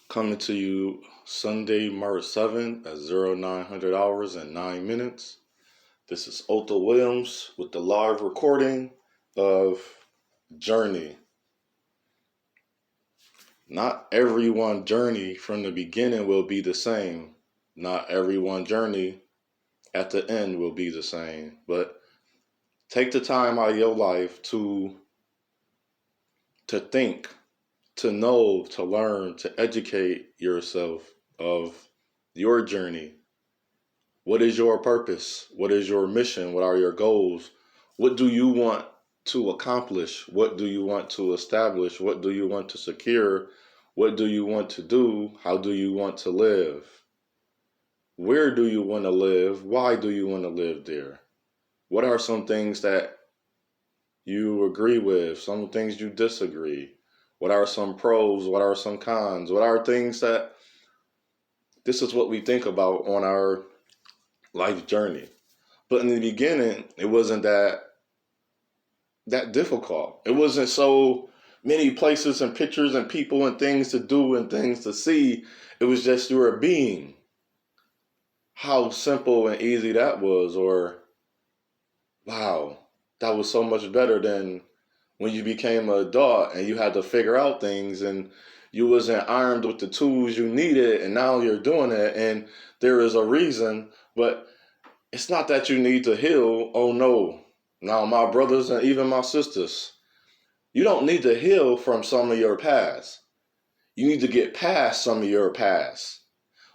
Coming to you Sunday, March 7th at 0900 hours and 9 minutes. This is Otto Williams with the live recording of Journey. Not everyone's journey from the beginning will be the same. Not everyone's journey at the end will be the same. But take the time out of your life to think, to know, to learn, to educate yourself of your journey. What is your purpose? What is your mission? What are your goals? What do you want to accomplish? What do you want to establish? What do you want to secure? What do you want to do? How do you want to live? Where do you want to live? Why do you want to live there? What are some things that you agree with? Some things you disagree? What are some pros? What are some cons? What are things that this is what we think about on our life journey? But in the beginning, it wasn't that difficult. It wasn't so many places and pictures and people and things to do and things to see. It was just you were being. How simple and easy that was, or wow, that was so much better than when you became an adult and you had to figure out things and you wasn't armed with the tools you needed, and now you're doing it and there is a reason. But it's not that you need to heal. Oh no. Now my brothers and even my sisters, you don't need to heal from some of your past. You need to get past some of your past,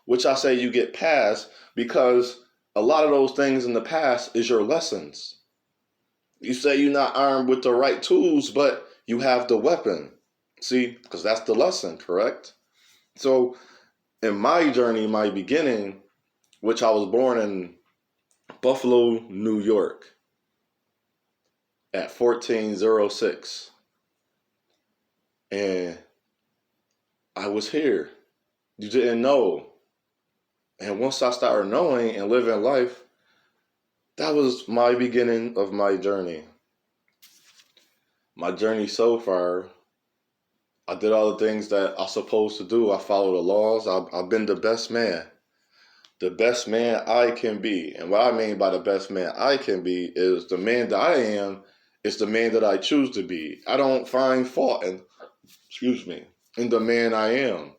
which I say you get past because a lot of those things in the past is your lessons. You say you're not armed with the right tools, but you have the weapon. See, because that's the lesson, correct? So in my journey, my beginning, which I was born in Buffalo, New York at 1406. And I was here. You didn't know. And once I started knowing and living life, that was my beginning of my journey. My journey so far, I did all the things that I'm supposed to do. I follow the laws. I've been the best man. The best man I can be. And what I mean by the best man I can be is the man that I am is the man that I choose to be. I don't find fault in the man I am.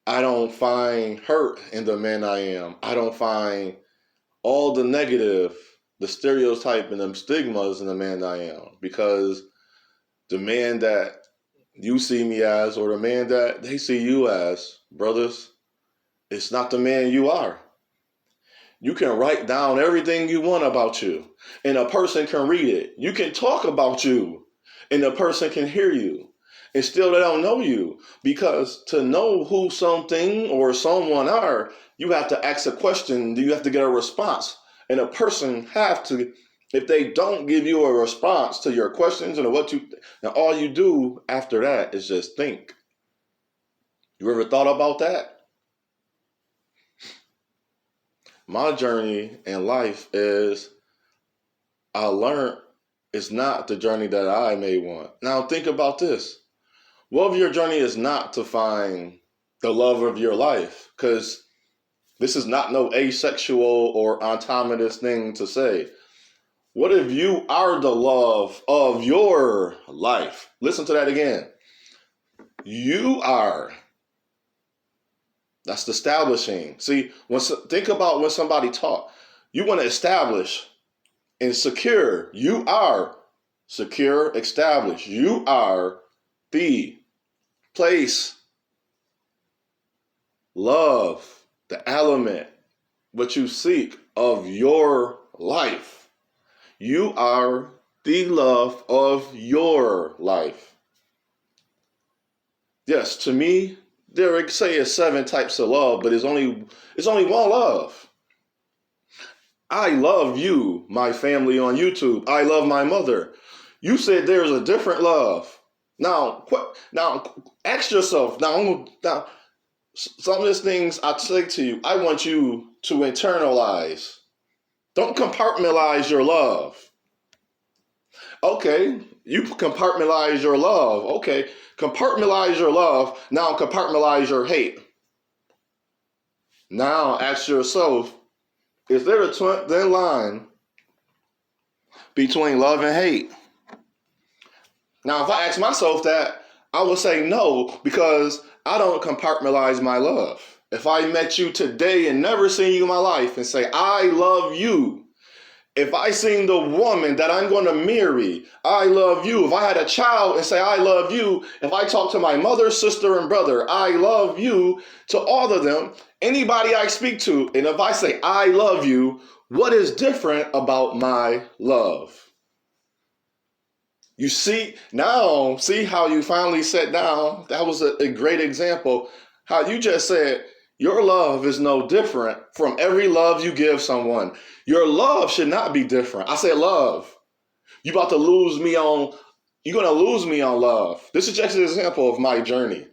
I don't find hurt in the man I am. I don't find all the negative, the stereotype and the stigmas in the man I am, because the man that you see me as or the man that they see you as, brothers, it's not the man you are. You can write down everything you want about you and a person can read it. You can talk about you and a person can hear you and still they don't know you, because to know who something or someone are, you have to ask a question. You have to get a response. And a person have to, if they don't give you a response to your questions and all you do after that is just think. You ever thought about that? My journey in life is, I learned it's not the journey that I may want. Now think about this. What if your journey is not to find the love of your life? Because this is not no asexual or autonomous thing to say. What if you are the love of your life? Listen to that again. You are. That's establishing. See, think about when somebody talk. You want to establish and secure. You are secure, establish. You are the place, love, the element, what you seek of your life. You are the love of your life. Yes, to me, there say it's 7 types of love, but it's only one love. I love you, my family on YouTube. I love my mother. You said there's a different love. Now ask yourself. Now, some of these things I say to you, I want you to internalize. Don't compartmentalize your love. Okay, you compartmentalize your love. Okay, Compartmentalize your love. Now compartmentalize your hate. Now ask yourself, is there a thin line between love and hate? Now, if I ask myself that, I would say no, because I don't compartmentalize my love. If I met you today and never seen you in my life and say, I love you. If I seen the woman that I'm going to marry, I love you. If I had a child and say, I love you. If I talk to my mother, sister, and brother, I love you, to all of them, anybody I speak to, and if I say, I love you, what is different about my love? You see, now, see how you finally sat down? That was a great example. How you just said, your love is no different from every love you give someone. Your love should not be different. I said love. You're going to lose me on love. This is just an example of my journey.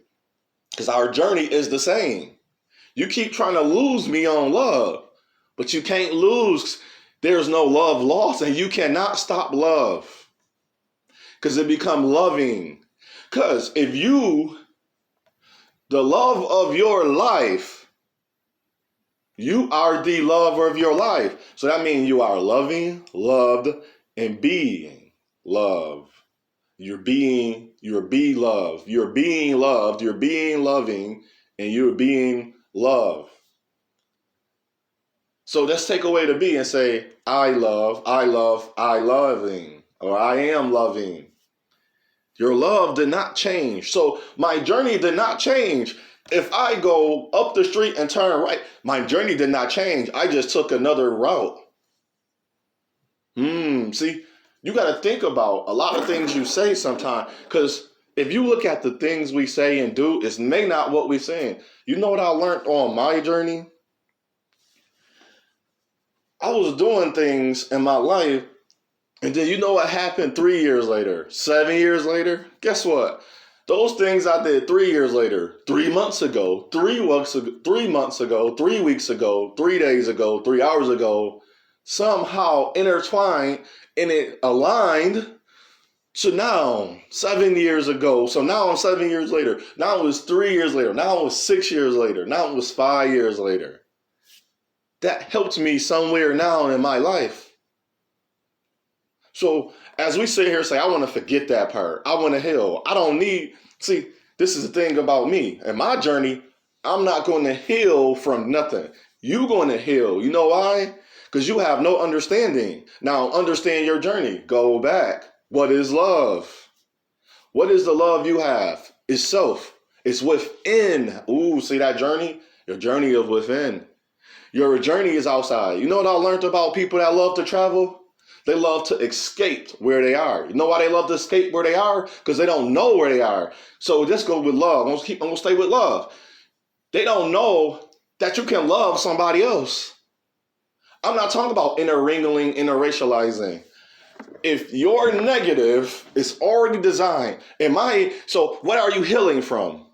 Because our journey is the same. You keep trying to lose me on love, but you can't lose. There's no love lost, and you cannot stop love. Because it becomes loving. Because if the love of your life, you are the lover of your life. So that means you are loving, loved, and being loved. You're being loved. You're being loved. You're being loving, and you're being loved. So let's take away the be and say, I love, loving, or I am loving. Your love did not change. So my journey did not change. If I go up the street and turn right, my journey did not change. I just took another route. See, you got to think about a lot of things you say sometimes. Because if you look at the things we say and do, it's may not what we're saying. You know what I learned on my journey? I was doing things in my life. And then you know what happened 3 years later, 7 years later? Guess what? Those things I did 3 years later, 3 months ago, 3 months ago, 3 weeks ago, 3 days ago, 3 hours ago, somehow intertwined and it aligned to now, 7 years ago. So now I'm 7 years later. Now it was 3 years later. Now it was 6 years later. Now it was 5 years later. That helped me somewhere now in my life. So as we sit here and say, I want to forget that part. I want to heal. I don't need, see, this is the thing about me. In my journey, I'm not going to heal from nothing. You're going to heal. You know why? Because you have no understanding. Now understand your journey. Go back. What is love? What is the love you have? It's self. It's within. Ooh, see that journey? Your journey is within. Your journey is outside. You know what I learned about people that love to travel? They love to escape where they are. You know why they love to escape where they are? Because they don't know where they are. So let's go with love. I'm going to stay with love. They don't know that you can love somebody else. I'm not talking about intermingling, interracializing. If your negative is already designed, so what are you healing from?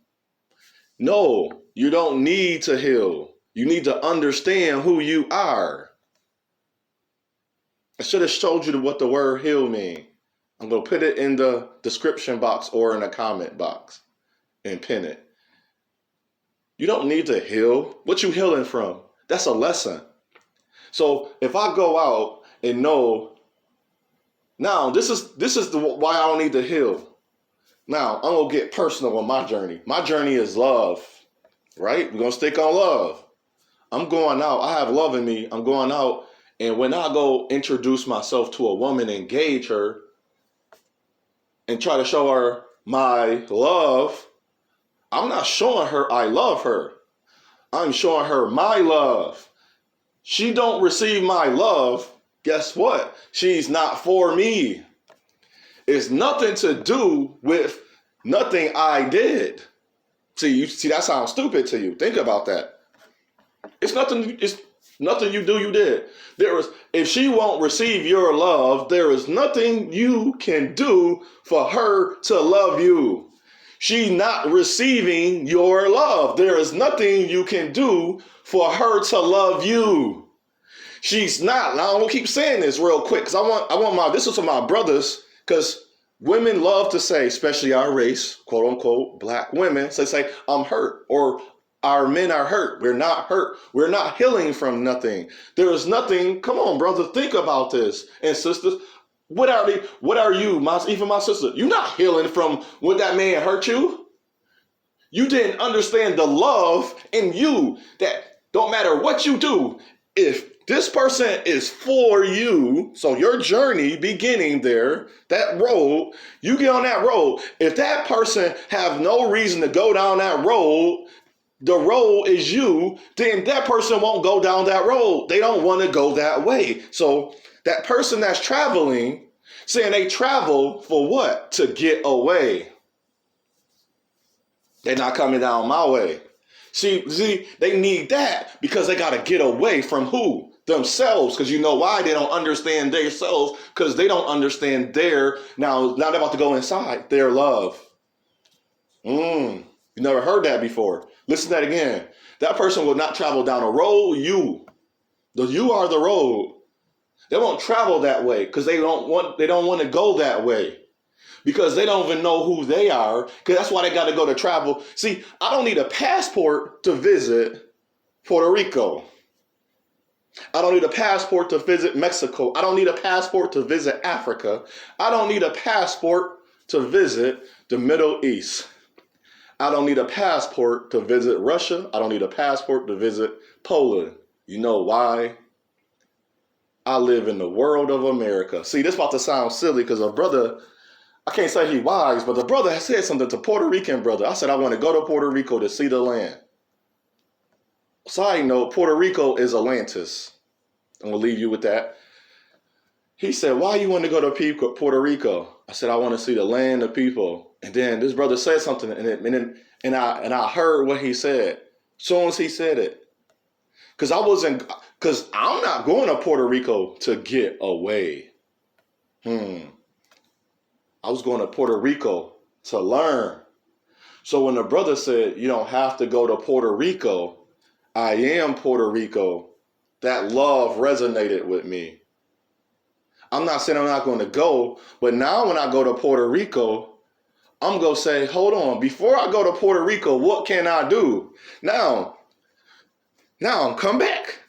No, you don't need to heal. You need to understand who you are. I should have showed you what the word heal means. I'm going to put it in the description box or in the comment box and pin it. You don't need to heal. What you healing from? That's a lesson. So if I go out and know, now this is why I don't need to heal. Now I'm going to get personal on my journey. My journey is love, right? We're going to stick on love. I'm going out. I have love in me. I'm going out. And when I go introduce myself to a woman, engage her, and try to show her my love, I'm not showing her I love her. I'm showing her my love. She don't receive my love, guess what? She's not for me. It's nothing to do with nothing I did. See, that sounds stupid to you. Think about that. It's nothing you do, you did. If she won't receive your love, there is nothing you can do for her to love you. She's not receiving your love. There is nothing you can do for her to love you. She's not. Now I'm gonna keep saying this real quick because this is for my brothers, because Women love to say, especially our race, quote unquote, black women, so they say, I'm hurt, or our men are hurt. We're not hurt. We're not healing from nothing. There is nothing. Come on, brother, think about this. And sisters, what are they? What are you, even my sister? You're not healing from what that man hurt you. You didn't understand the love in you that don't matter what you do. If this person is for you, so your journey beginning there, that road, you get on that road. If that person have no reason to go down that road, the road is you, then that person won't go down that road. They don't want to go that way. So that person that's traveling, saying they travel for what? To get away. They're not coming down my way. See, they need that because they got to get away from who? Themselves. Because you know why? They don't understand themselves, because they don't understand now they're about to go inside, their love. You never heard that before. Listen to that again. That person will not travel down a road. You are the road. They won't travel that way because they don't want to go that way. Because they don't even know who they are. Because that's why they got to go to travel. See, I don't need a passport to visit Puerto Rico. I don't need a passport to visit Mexico. I don't need a passport to visit Africa. I don't need a passport to visit the Middle East. I don't need a passport to visit Russia. I don't need a passport to visit Poland. You know why? I live in the world of America. See, this about to sound silly because a brother, I can't say he wise, but the brother has said something to Puerto Rican brother. I said, I want to go to Puerto Rico to see the land. Side note, Puerto Rico is Atlantis. I'm going to leave you with that. He said, why you want to go to Puerto Rico? I said, I want to see the land, the people. And then this brother said something, and I heard what he said. As soon as he said it. Because I'm not going to Puerto Rico to get away. I was going to Puerto Rico to learn. So when the brother said, you don't have to go to Puerto Rico, I am Puerto Rico, that love resonated with me. I'm not saying I'm not going to go, but now when I go to Puerto Rico, I'm going to say, hold on, before I go to Puerto Rico, what can I do? Now, come back.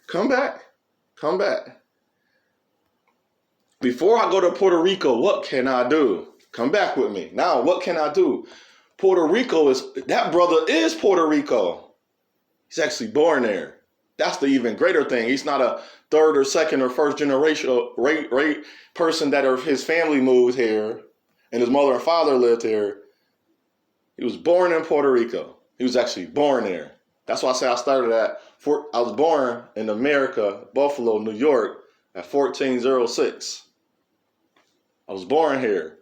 Before I go to Puerto Rico, what can I do? Come back with me. Now, what can I do? Puerto Rico that brother is Puerto Rico. He's actually born there. That's the even greater thing. He's not a third or second or first generation person that his family moved here and his mother and father lived here. He was born in Puerto Rico. He was actually born there. That's why I say I was born in America, Buffalo, New York at 1406. I was born here.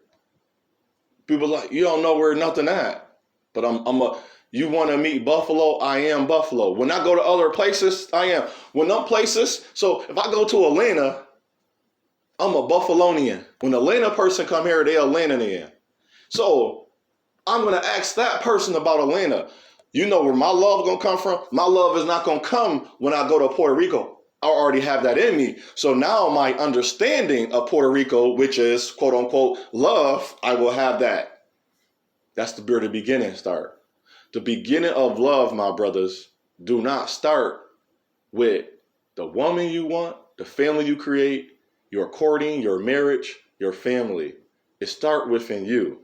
People like, you don't know where nothing at. But you want to meet Buffalo? I am Buffalo. When I go to other places, I am. When them places, so if I go to Atlanta, I'm a Buffalonian. When an Atlanta person come here, they're Atlantean. So I'm going to ask that person about Atlanta. You know where my love going to come from? My love is not going to come when I go to Puerto Rico. I already have that in me. So now my understanding of Puerto Rico, which is quote unquote love, I will have that. That's where the beginning start. The beginning of love, my brothers, do not start with the woman you want, the family you create, your courting, your marriage, your family. It starts within you.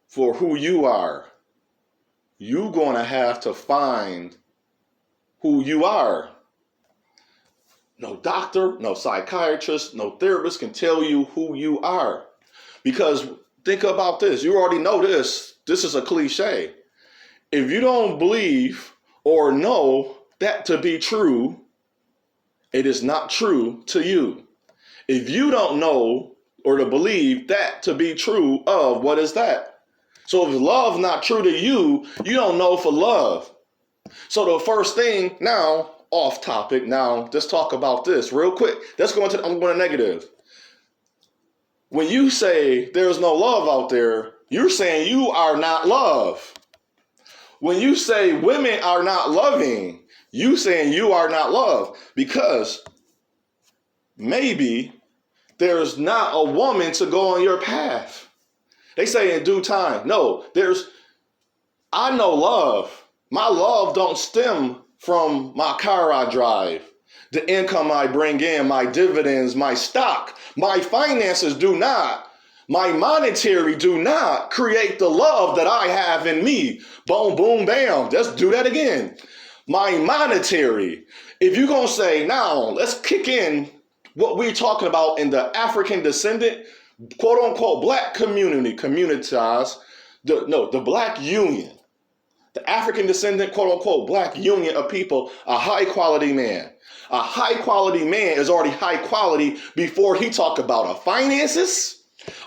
For who you are, you're going to have to find who you are. No doctor, no psychiatrist, no therapist can tell you who you are. Because think about this. You already know this. This is a cliche. If you don't believe or know that to be true, it is not true to you. If you don't know or to believe that to be true of, what is that? So if love not true to you, you don't know for love. So the first thing now, off topic, now let's talk about this real quick. I'm going to negative. When you say there's no love out there, you're saying you are not love. When you say women are not loving, you saying you are not love. Because maybe there's not a woman to go on your path. They say in due time. No, I know love. My love don't stem from my car I drive, the income I bring in, my dividends, my stock, my finances do not. My monetary do not create the love that I have in me. Boom, boom, bam. Let's do that again. My monetary. If you're going to say, now, let's kick in what we're talking about in the African Descendant, quote unquote, black communitized, the black union. The African Descendant, quote unquote, black union of people, a high quality man. A high quality man is already high quality before he talk about finances.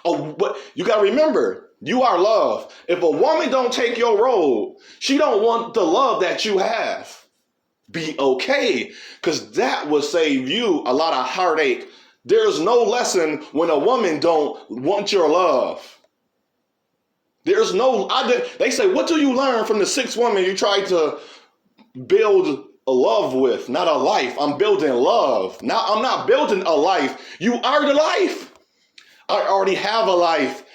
Oh, but you got to remember, you are love. If a woman don't take your road, she don't want the love that you have. Be okay, because that will save you a lot of heartache. There's no lesson when a woman don't want your love. There's no, they say, what do you learn from the 6th woman you tried to build a love with? Not a life. I'm building love. Now I'm not building a life. You are the life. I already have a life.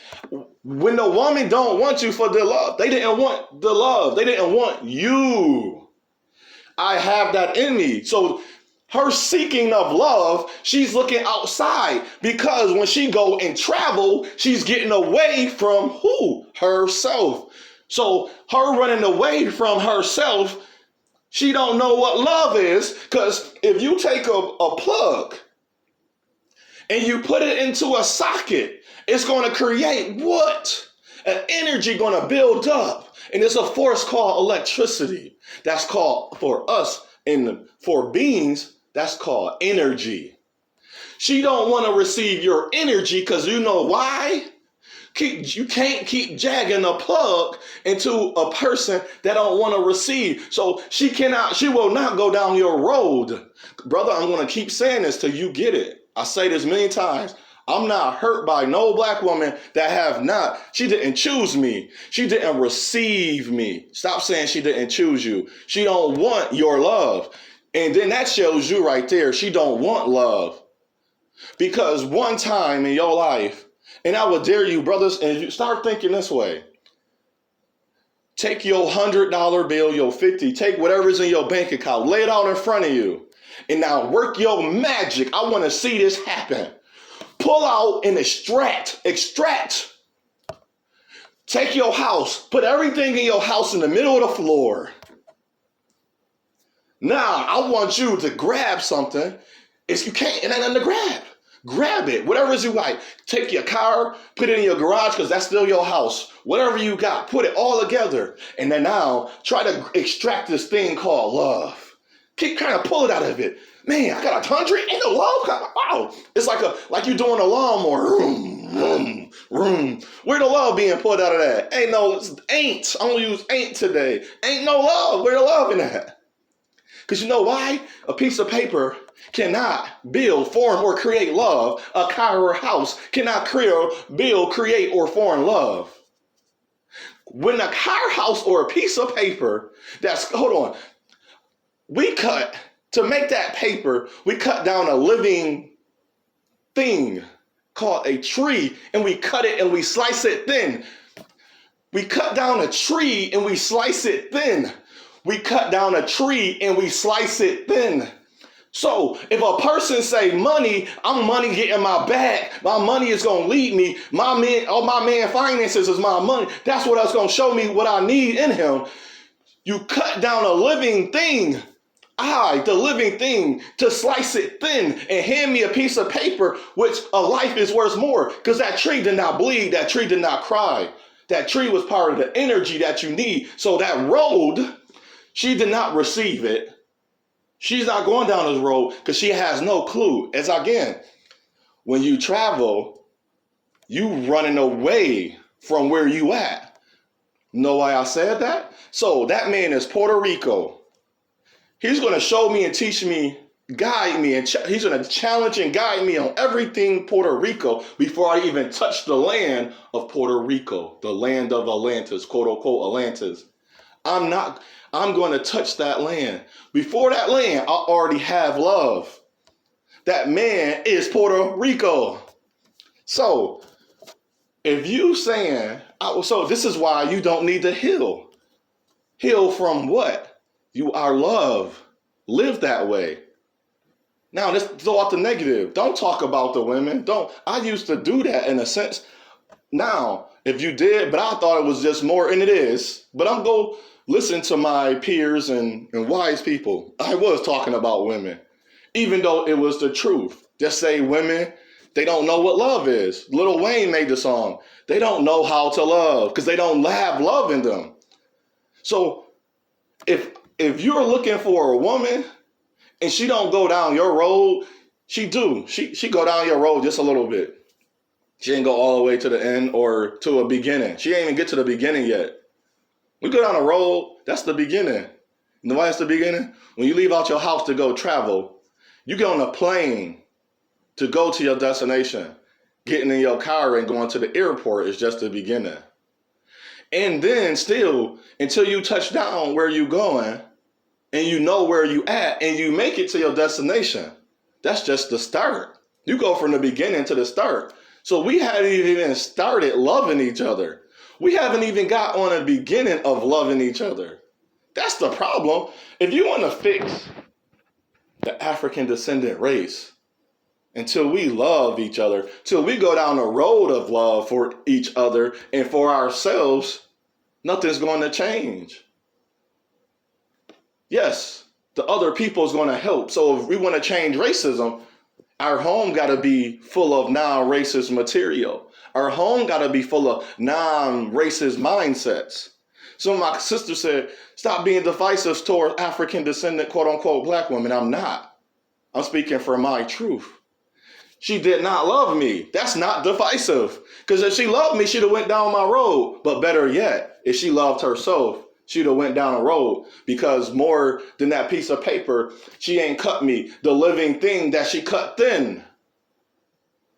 When the woman don't want you for the love, they didn't want the love. They didn't want you. I have that in me. So her seeking of love, she's looking outside, because when she go and travel, she's getting away from who? Herself. So her running away from herself, she don't know what love is, because if you take a plug and you put it into a socket, it's going to create what? An energy going to build up. And it's a force called electricity. That's called, for us and for beings, that's called energy. She don't want to receive your energy, because you know why? You can't keep jagging a plug into a person that don't want to receive. So she will not go down your road. Brother, I'm going to keep saying this till you get it. I say this many times. I'm not hurt by no black woman that have not. She didn't choose me. She didn't receive me. Stop saying she didn't choose you. She don't want your love. And then that shows you right there, she don't want love. Because one time in your life, and I would dare you, brothers, and you start thinking this way. Take your $100 bill, your 50, take whatever's in your bank account, lay it out in front of you. And now work your magic. I want to see this happen. Pull out and extract. Take your house, put everything in your house in the middle of the floor. Now, I want you to grab something. You can't, it ain't nothing to grab. Grab it, whatever you like. Take your car, put it in your garage, because that's still your house. Whatever you got, put it all together. And then now, try to extract this thing called love. Keep trying to pull it out of it. Man, I got 100. Ain't no love. Wow. It's like you're doing a lawnmower. Vroom. Where the love being pulled out of that? Ain't. I'm going to use ain't today. Ain't no love. Where the love in that? Because you know why? A piece of paper cannot build, form, or create love. A car or a house cannot build, create, or form love. When a car, house, or a piece of paper, to make that paper, we cut down a living thing called a tree, and we cut it and we slice it thin. We cut down a tree and we slice it thin. We cut down a tree and we slice it thin. So if a person say money, I'm money getting my back. My money is going to lead me. My man finances is my money. That's what that's going to show me what I need in him. You cut down a living thing. The living thing, to slice it thin and hand me a piece of paper, which a life is worth more, because that tree did not bleed. That tree did not cry. That tree was part of the energy that you need. So that road, she did not receive it. She's not going down this road because she has no clue. As again, when you travel, you running away from where you at. Know why I said that? So that man is Puerto Rico. He's going to show me and teach me, guide me, and he's going to challenge and guide me on everything Puerto Rico before I even touch the land of Puerto Rico, the land of Atlantis, quote unquote Atlantis. I'm going to touch that land. Before that land, I already have love. That man is Puerto Rico. So if you saying, so this is why you don't need to heal. Heal from what? You are love. Live that way. Now let's throw out the negative. Don't talk about the women. Don't. I used to do that in a sense. Now, if you did, but I thought it was just more, and it is. But I'm go listen to my peers and wise people. I was talking about women, even though it was the truth. Just say women, they don't know what love is. Lil Wayne made the song. They don't know how to love because they don't have love in them. So if you're looking for a woman and she don't go down your road, she do. She go down your road just a little bit. She ain't go all the way to the end or to a beginning. She ain't even get to the beginning yet. We go down the road, that's the beginning. You know why it's the beginning? When you leave out your house to go travel, you get on a plane to go to your destination. Getting in your car and going to the airport is just the beginning. And then still, until you touch down where you going and you know where you at and you make it to your destination, that's just the start. You go from the beginning to the start. So we hadn't even started loving each other. We haven't even got on a beginning of loving each other. That's the problem. If you want to fix the African descendant race, until we love each other, till we go down the road of love for each other and for ourselves, nothing's going to change. Yes, the other people's going to help. So if we want to change racism, our home got to be full of non-racist material. Our home got to be full of non-racist mindsets. So my sister said, stop being divisive toward African descendant, quote unquote, black women. I'm not. I'm speaking for my truth. She did not love me. That's not divisive. Because if she loved me, she'd have went down my road. But better yet, if she loved herself, she'd have went down a road, because more than that piece of paper, she ain't cut me the living thing that she cut thin.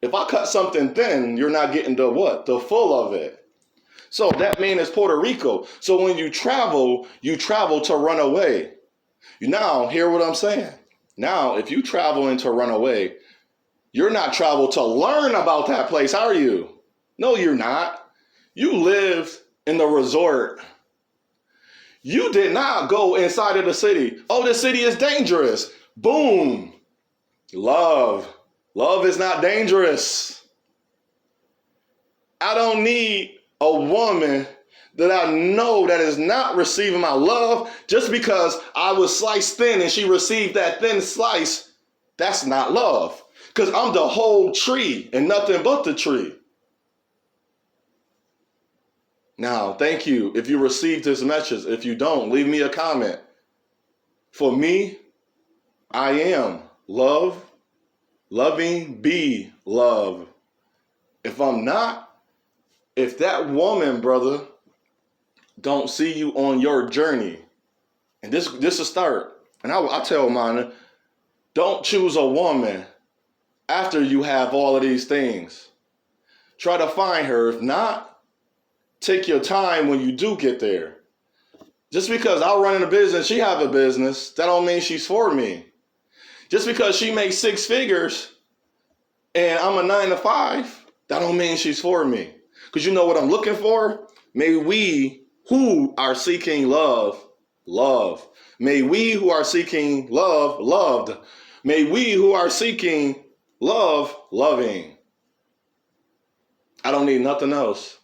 If I cut something thin, you're not getting the what? The full of it. So that man is Puerto Rico. So when you travel to run away. You now hear what I'm saying? Now, if you travel to run away, you're not travel to learn about that place, are you? No, you're not. You lived in the resort. You did not go inside of the city. Oh, the city is dangerous. Boom. Love. Love is not dangerous. I don't need a woman that I know that is not receiving my love just because I was sliced thin and she received that thin slice. That's not love. Because I'm the whole tree and nothing but the tree. Now, thank you if you received this message. If you don't, leave me a comment. For me, I am love, loving, be love. If I'm not, if that woman, brother, don't see you on your journey, and this is a start, and I tell mine, don't choose a woman after you have all of these things. Try to find her. If not, take your time when you do get there. Just because I run in a business, she have a business, that don't mean she's for me. Just because she makes 6 figures and I'm a 9 to 5, that don't mean she's for me. Because you know what I'm looking for? May we who are seeking love, love. May we who are seeking love, loved. May we who are seeking love, loving. I don't need nothing else.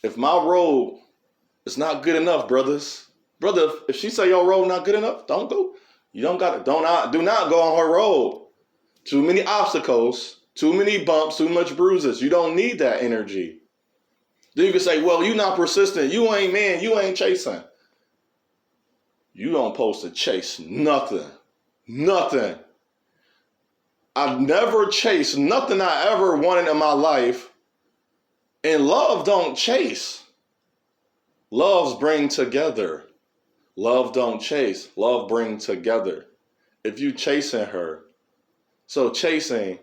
If my road is not good enough, brothers, brother, if she say your road not good enough, don't go. You don't got it. Do not go on her road. Too many obstacles, too many bumps, too much bruises. You don't need that energy. Then you can say, well, you not persistent. You ain't man. You ain't chasing. You don't supposed to chase nothing. Nothing. I've never chased nothing I ever wanted in my life. And love don't chase. Loves bring together. Love don't chase. Love bring together. If you chasing her, so chasing,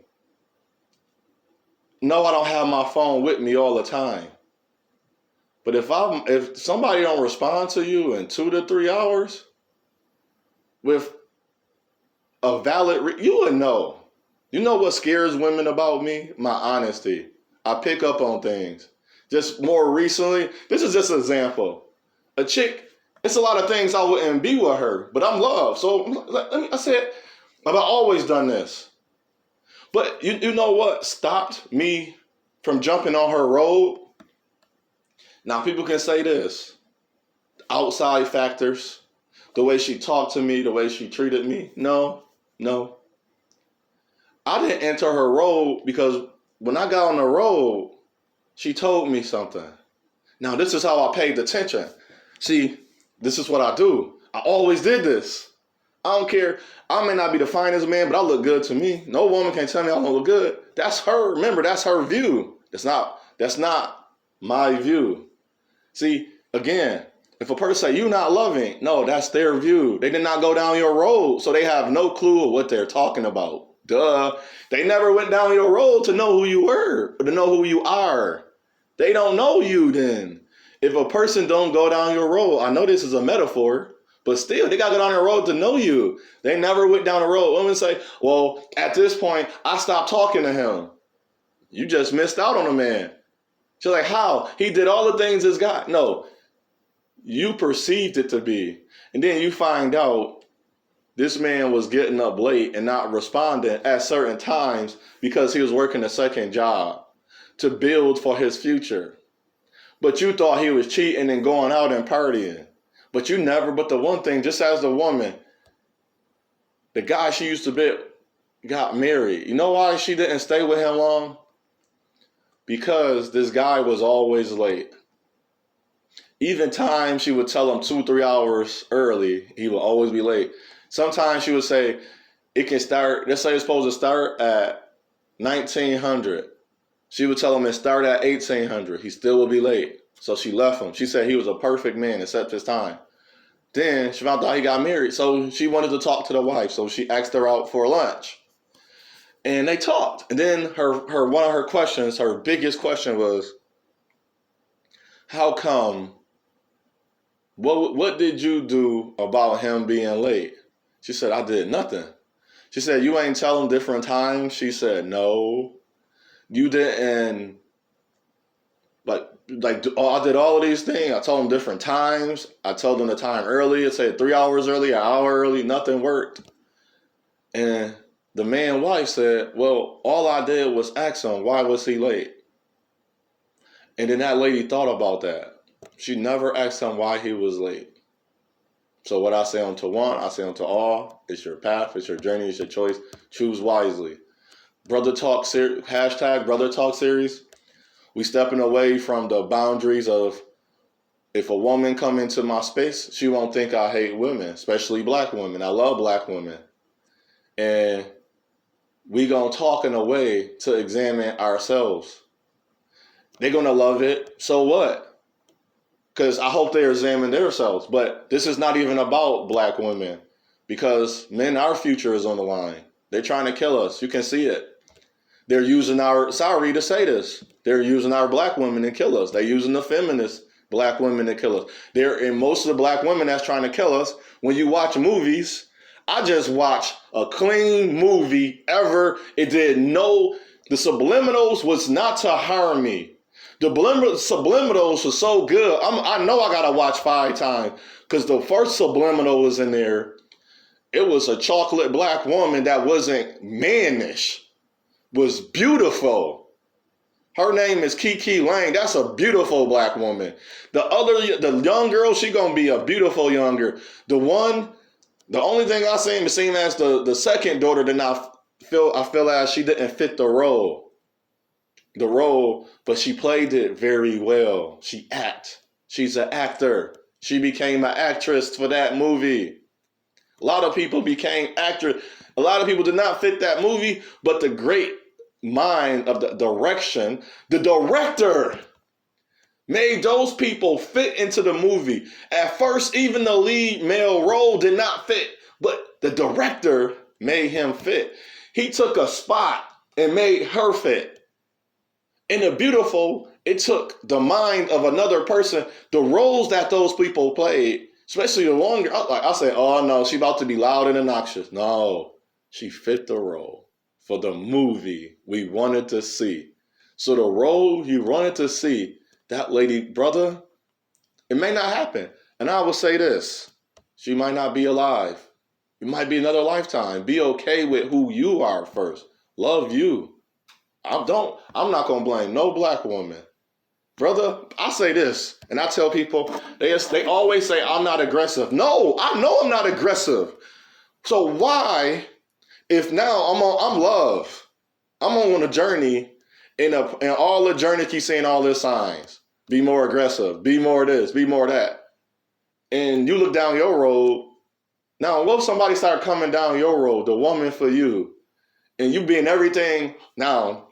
no, I don't have my phone with me all the time. But if somebody don't respond to you in 2 to 3 hours with a valid, you would know. You know what scares women about me? My honesty. I pick up on things. Just more recently, this is just an example. A chick, it's a lot of things I wouldn't be with her, but I'm loved. So I said, I've always done this. But you know what stopped me from jumping on her road? Now, people can say this. Outside factors, the way she talked to me, the way she treated me. No. I didn't enter her road because when I got on the road, she told me something. Now, this is how I paid attention. See, this is what I do. I always did this. I don't care. I may not be the finest man, but I look good to me. No woman can tell me I don't look good. That's her. Remember, that's her view. That's not my view. See, again, if a person say you not loving, no, that's their view. They did not go down your road, so they have no clue of what they're talking about. Duh. They never went down your road to know who you were, or to know who you are. They don't know you then. If a person don't go down your road, I know this is a metaphor, but still, they got to go down the road to know you. They never went down the road. Women say, well, at this point, I stopped talking to him. You just missed out on a man. She's like, how? He did all the things this guy. No, you perceived it to be. And then you find out this man was getting up late and not responding at certain times because he was working a second job to build for his future. But you thought he was cheating and going out and partying. But the one thing, just as the woman, the guy she used to be got married. You know why she didn't stay with him long? Because this guy was always late. Even times she would tell him 2-3 hours early, he would always be late. Sometimes she would say, it can start, let's say it's supposed to start at 1900. She would tell him it start at 1800. He still would be late. So she left him. She said he was a perfect man except his time. Then she found out he got married. So she wanted to talk to the wife. So she asked her out for lunch. And they talked. And then her one of her questions, her biggest question was, how come, what did you do about him being late? She said, I did nothing. She said, you ain't tell him different times? She said, no. You didn't, I did all of these things. I told him different times. I told him the time early. I said 3 hours early, an hour early. Nothing worked. And the man wife said, well, all I did was ask him, why was he late? And then that lady thought about that. She never asked him why he was late. So what I say unto one, I say unto all. It's your path, it's your journey, it's your choice. Choose wisely. Brother Talk series, hashtag Brother Talk series. We stepping away from the boundaries of, if a woman come into my space, she won't think I hate women, especially black women. I love black women. And we gonna talk in a way to examine ourselves. They're gonna love it, so what? Because I hope they examine themselves. But this is not even about black women, because men, our future is on the line. They're trying to kill us. You can see it. They're using sorry to say this, they're using our black women to kill us. They're using the feminist black women to kill us. And most of the black women that's trying to kill us, when you watch movies, I just watched a clean movie ever. It did the subliminals was not to harm me. The subliminals was so good. I know I gotta watch 5 times, because the first subliminal was in there. It was a chocolate black woman that wasn't mannish, was beautiful. Her name is Kiki Lang. That's a beautiful black woman. The young girl, she gonna be a beautiful young girl. The only thing I seen, it seemed as the second daughter did not feel, I feel as she didn't fit the role. But she played it very well. She's an actor. She became an actress for that movie. A lot of people became actors. A lot of people did not fit that movie, but the great mind of the direction, the director made those people fit into the movie. At first, even the lead male role did not fit, but the director made him fit. He took a spot and made her fit. And the beautiful, it took the mind of another person, the roles that those people played, especially the longer, I said, oh no, she about to be loud and obnoxious. No, she fit the role for the movie we wanted to see. So the road you wanted to see that lady, brother, it may not happen. And I will say this, she might not be alive. It might be another lifetime. Be okay with who you are first. Love you. I'm not gonna blame no black woman. Brother, I say this, and I tell people, they always say I'm not aggressive. No, I know I'm not aggressive. So why, if now I'm love, I'm on a journey, and all the journey keep saying all these signs. Be more aggressive, be more this, be more that. And you look down your road, now what if somebody start coming down your road, the woman for you, and you being everything. Now,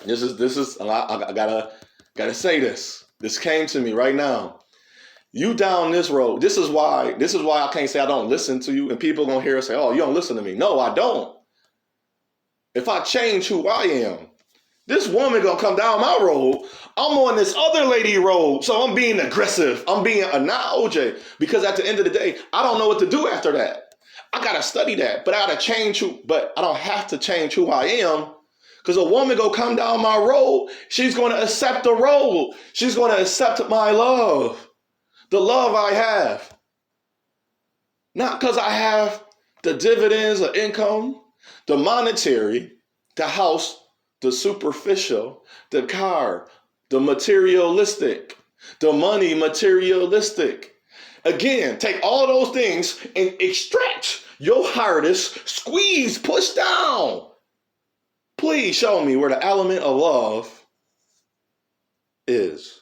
this is I gotta say this. This came to me right now. You down this road. This is why I can't say I don't listen to you, and people are gonna hear us say, "Oh, you don't listen to me." No, I don't. If I change who I am, this woman gonna come down my road. I'm on this other lady road, so I'm being aggressive. I'm being not OJ, because at the end of the day, I don't know what to do after that. I gotta study that, but I gotta change but I don't have to change who I am, because a woman gonna come down my road. She's gonna accept the road. She's gonna accept my love, the love I have, not because I have the dividends of income, the monetary, the house, the superficial, the car, the materialistic, the money materialistic. Again, take all those things and extract your hardest, squeeze, push down. Please show me where the element of love is.